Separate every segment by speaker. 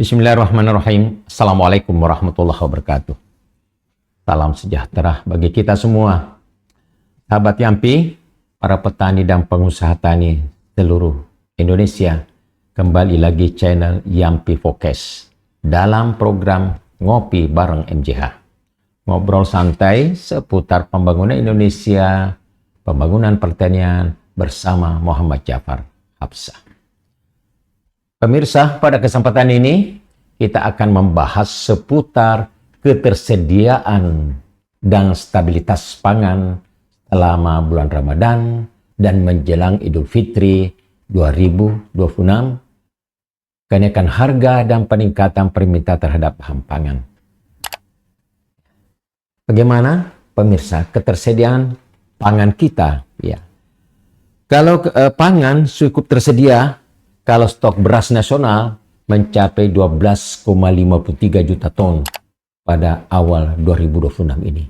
Speaker 1: Bismillahirrahmanirrahim. Assalamualaikum warahmatullahi wabarakatuh. Salam sejahtera bagi kita semua. Sahabat Yampi, para petani dan pengusaha tani seluruh Indonesia, kembali lagi channel Yampi Focus dalam program Ngopi Bareng MJH. Ngobrol santai seputar pembangunan Indonesia, pembangunan pertanian bersama Muhammad Jafar Hapsah. Pemirsa, pada kesempatan ini kita akan membahas seputar ketersediaan dan stabilitas pangan selama bulan Ramadan dan menjelang Idul Fitri 2026, kenaikan harga dan peningkatan permintaan terhadap bahan pangan. Bagaimana pemirsa ketersediaan pangan kita? Ya, kalau pangan cukup tersedia, kalau stok beras nasional mencapai 12,53 juta ton pada awal 2026 ini.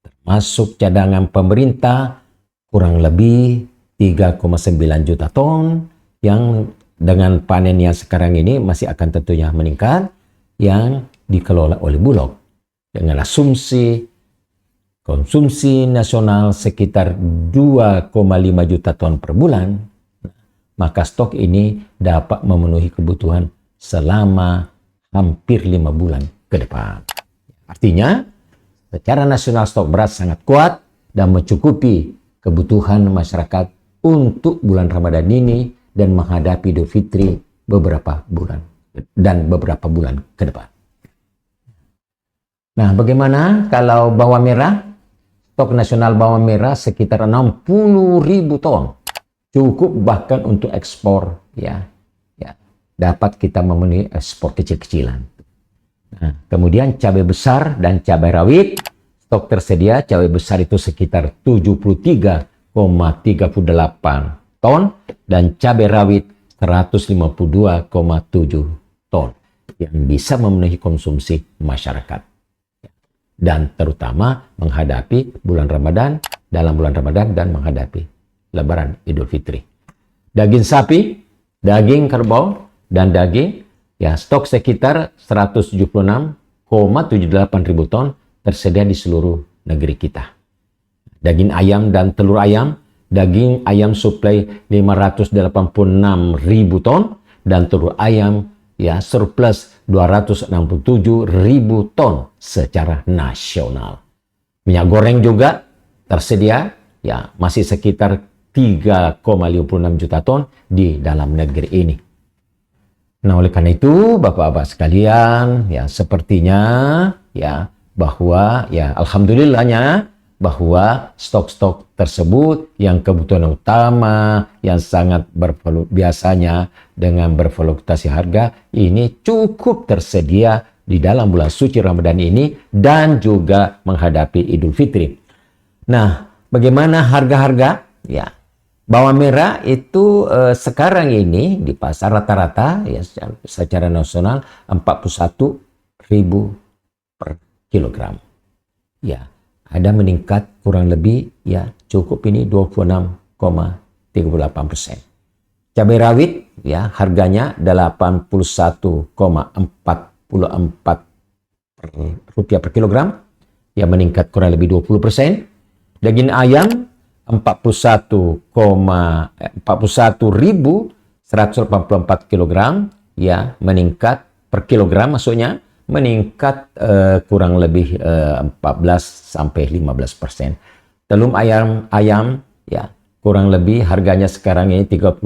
Speaker 1: Termasuk cadangan pemerintah kurang lebih 3,9 juta ton yang dengan panen yang sekarang ini masih akan tentunya meningkat yang dikelola oleh Bulog dengan asumsi konsumsi nasional sekitar 2,5 juta ton per bulan. Maka stok ini dapat memenuhi kebutuhan selama hampir 5 bulan ke depan. Artinya, secara nasional stok beras sangat kuat dan mencukupi kebutuhan masyarakat untuk bulan Ramadan ini dan menghadapi Idul Fitri beberapa bulan ke depan. Nah, bagaimana kalau bawang merah? Stok nasional bawang merah sekitar 60.000 ton. Cukup bahkan untuk ekspor, ya dapat kita memenuhi ekspor kecil-kecilan. Nah, kemudian cabai besar dan cabai rawit, stok tersedia cabai besar itu sekitar 73,38 ton dan cabai rawit 152,7 ton yang bisa memenuhi konsumsi masyarakat. Dan terutama menghadapi bulan Ramadan, dalam bulan Ramadan dan menghadapi Lebaran Idul Fitri. Daging sapi, daging kerbau, dan daging, ya stok sekitar 176,78 ribu ton tersedia di seluruh negeri kita. Daging ayam dan telur ayam, daging ayam suplai 586 ribu ton, dan telur ayam ya surplus 267 ribu ton secara nasional. Minyak goreng juga tersedia, ya masih sekitar 3,56 juta ton di dalam negeri ini. Nah, oleh karena itu, Bapak-Bapak sekalian, ya sepertinya ya bahwa ya alhamdulillahnya bahwa stok-stok tersebut yang kebutuhan utama yang sangat biasanya dengan berfluktuasi harga ini cukup tersedia di dalam bulan suci Ramadan ini dan juga menghadapi Idul Fitri. Nah, bagaimana harga-harga? Ya, bawang merah itu sekarang ini di pasar rata-rata ya secara nasional 41.000 per kilogram. Ya, ada meningkat kurang lebih ya cukup ini 26,38%. Cabai rawit ya harganya 81,44 rupiah per kilogram ya meningkat kurang lebih 20%. Daging ayam 41.184 kilogram ya meningkat per kilogram, maksudnya meningkat kurang lebih 14 sampai 15%. Telur ayam ya kurang lebih harganya sekarang ini 30.000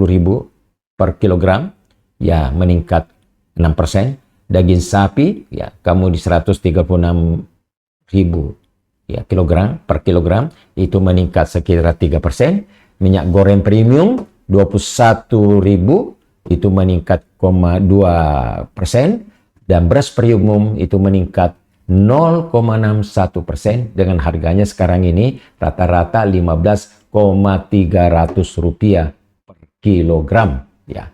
Speaker 1: per kilogram ya meningkat 6%. Daging sapi ya kamu di 136.000 ya kilogram per kilogram itu meningkat sekitar 3%. Minyak goreng premium 21.000 itu meningkat 0,2%, dan beras premium itu meningkat 0,61% dengan harganya sekarang ini rata-rata 15,300 rupiah per kilogram ya.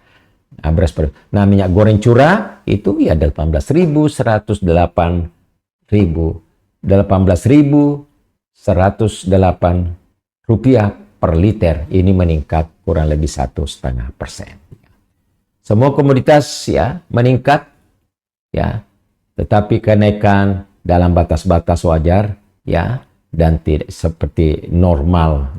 Speaker 1: Nah, beras premium. Nah, minyak goreng curah itu ya 18.108 rupiah per liter, ini meningkat kurang lebih 1,5%. Semua komoditas ya meningkat ya, tetapi kenaikan dalam batas-batas wajar, ya, dan tidak seperti normal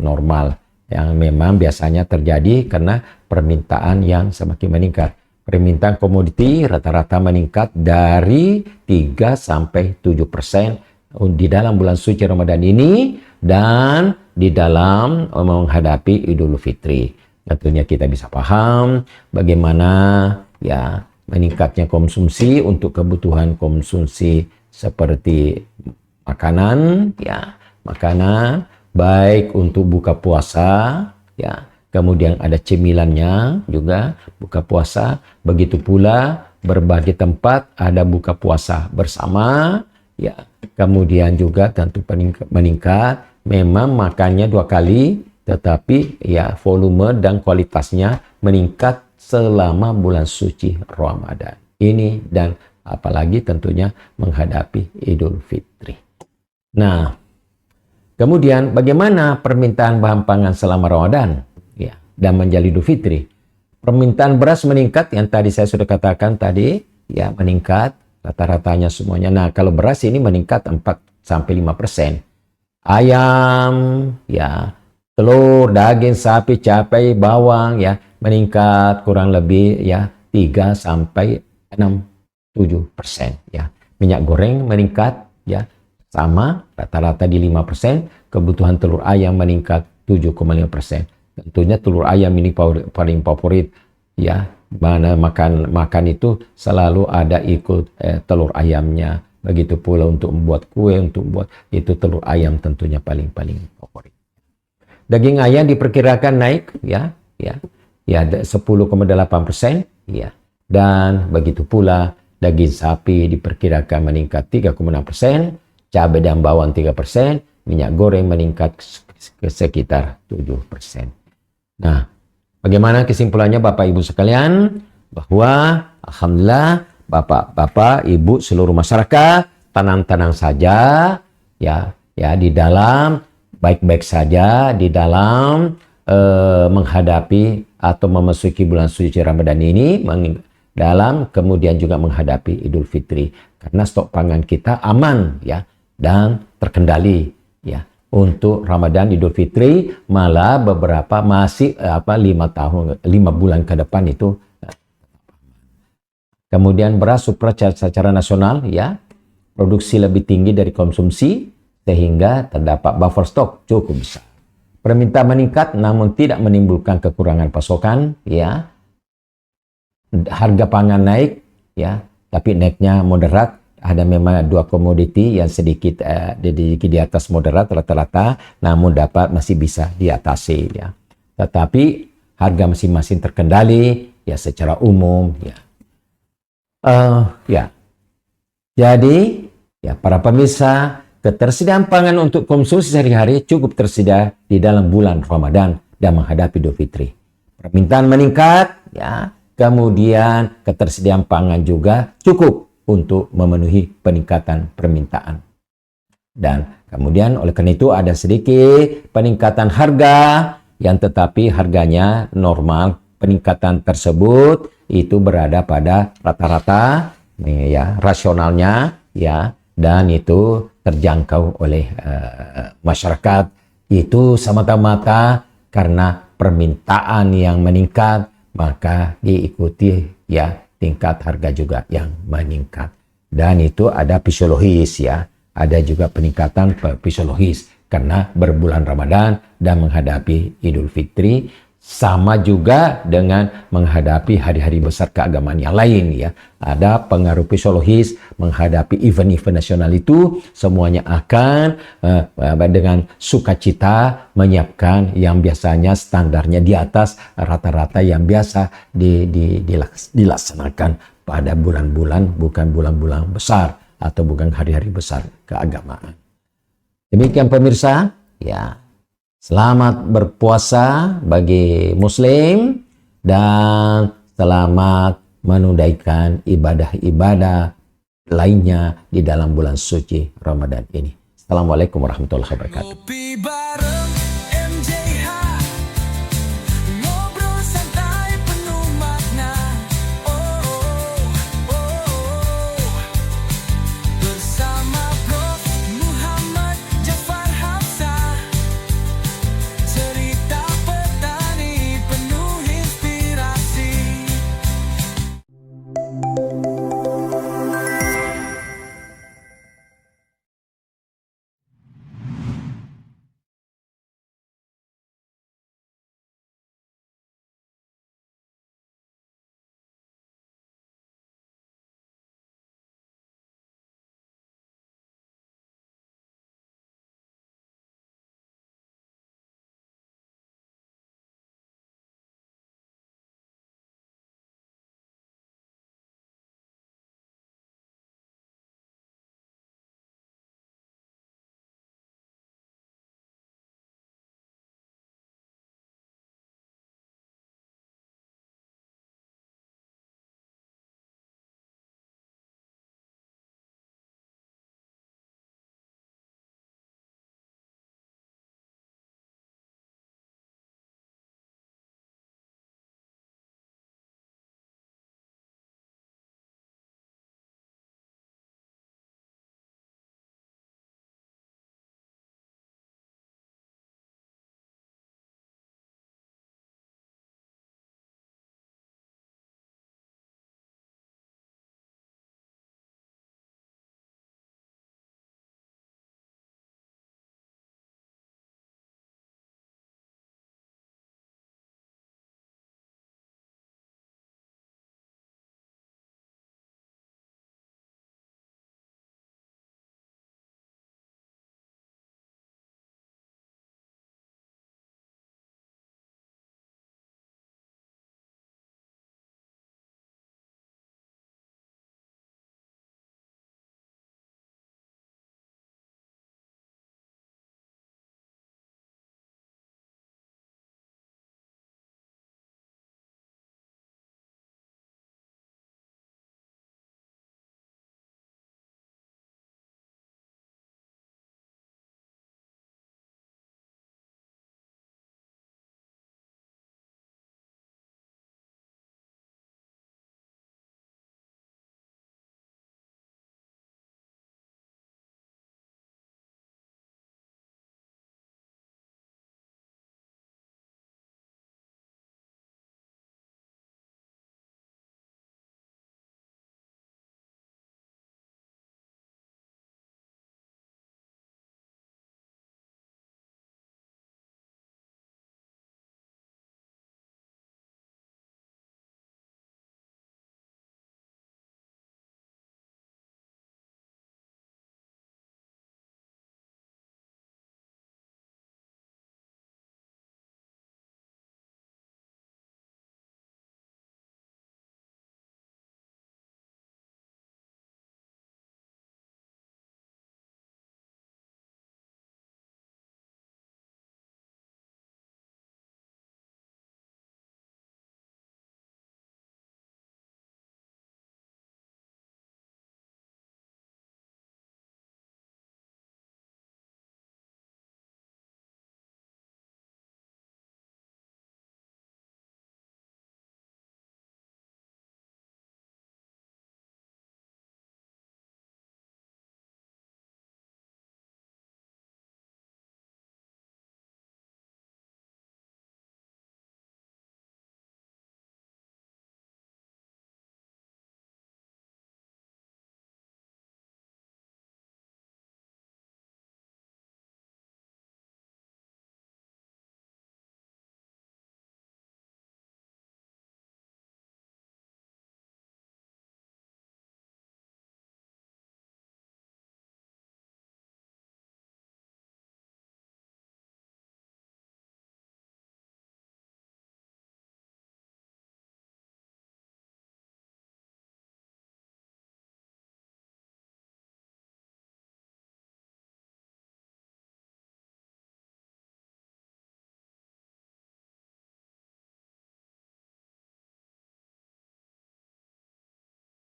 Speaker 1: yang memang biasanya terjadi karena permintaan yang semakin meningkat. Permintaan komoditi rata-rata meningkat dari 3 sampai 7% di dalam bulan suci Ramadan ini dan di dalam menghadapi Idul Fitri. Tentunya kita bisa paham bagaimana ya meningkatnya konsumsi untuk kebutuhan konsumsi seperti makanan, ya, makanan baik untuk buka puasa, ya. Kemudian ada cemilannya juga buka puasa. Begitu pula berbagai tempat ada buka puasa bersama. Ya, kemudian juga tentu meningkat. Memang makannya 2 kali, tetapi ya volume dan kualitasnya meningkat selama bulan suci Ramadan ini dan apalagi tentunya menghadapi Idul Fitri. Nah, kemudian bagaimana permintaan bahan pangan selama Ramadan? Ya, dan menjelang Idul Fitri. Permintaan beras meningkat yang tadi saya sudah katakan tadi, ya meningkat rata-ratanya semuanya. Nah, kalau beras ini meningkat 4 sampai 5%. Ayam, ya, telur, daging sapi, cabai, bawang ya meningkat kurang lebih ya 3 sampai 6-7% ya. Minyak goreng meningkat ya sama rata-rata di 5%, kebutuhan telur ayam meningkat 7,5%. Tentunya telur ayam ini paling favorit ya, mana makan itu selalu ada ikut telur ayamnya. Begitu pula untuk membuat kue, untuk membuat itu telur ayam tentunya paling favorit. Daging ayam diperkirakan naik ya 10,8% ya, dan begitu pula daging sapi diperkirakan meningkat 3,6%, cabai dan bawang 3%, minyak goreng meningkat sekitar 7%. Nah, bagaimana kesimpulannya Bapak Ibu sekalian? Bahwa alhamdulillah Bapak Ibu seluruh masyarakat tenang-tenang saja ya di dalam baik-baik saja di dalam menghadapi atau memasuki bulan suci Ramadan ini dalam kemudian juga menghadapi Idul Fitri karena stok pangan kita aman ya dan terkendali ya. Untuk Ramadan Idul Fitri malah beberapa masih 5 bulan ke depan itu. Kemudian beras secara nasional ya produksi lebih tinggi dari konsumsi sehingga terdapat buffer stok cukup besar. Permintaan meningkat namun tidak menimbulkan kekurangan pasokan ya. Harga pangan naik ya tapi naiknya moderat. Ada memang 2 komoditi yang sedikit di atas moderat rata-rata, namun masih bisa diatasi ya. Tetapi harga masing-masing terkendali ya secara umum ya. Jadi ya para pemirsa, ketersediaan pangan untuk konsumsi sehari-hari cukup tersedia di dalam bulan Ramadan dan menghadapi Idul Fitri. Permintaan meningkat ya, kemudian ketersediaan pangan juga cukup untuk memenuhi peningkatan permintaan. Dan kemudian oleh karena itu ada sedikit peningkatan harga yang tetapi harganya normal. Peningkatan tersebut itu berada pada rata-rata ya rasionalnya ya dan itu terjangkau oleh masyarakat. Itu semata-mata karena permintaan yang meningkat maka diikuti ya tingkat harga juga yang meningkat. Dan itu ada fisiologis ya. Ada juga peningkatan fisiologis karena berbulan Ramadan dan menghadapi Idul Fitri sama juga dengan menghadapi hari-hari besar keagamaan yang lain ya. Ada pengaruh fisiologis menghadapi event-event nasional itu semuanya akan dengan sukacita menyiapkan yang biasanya standarnya di atas rata-rata yang biasa dilaksanakan pada bulan-bulan bukan bulan-bulan besar atau bukan hari-hari besar keagamaan. Demikian pemirsa ya. Selamat berpuasa bagi Muslim dan selamat menunaikan ibadah-ibadah lainnya di dalam bulan suci Ramadan ini. Assalamualaikum warahmatullahi wabarakatuh.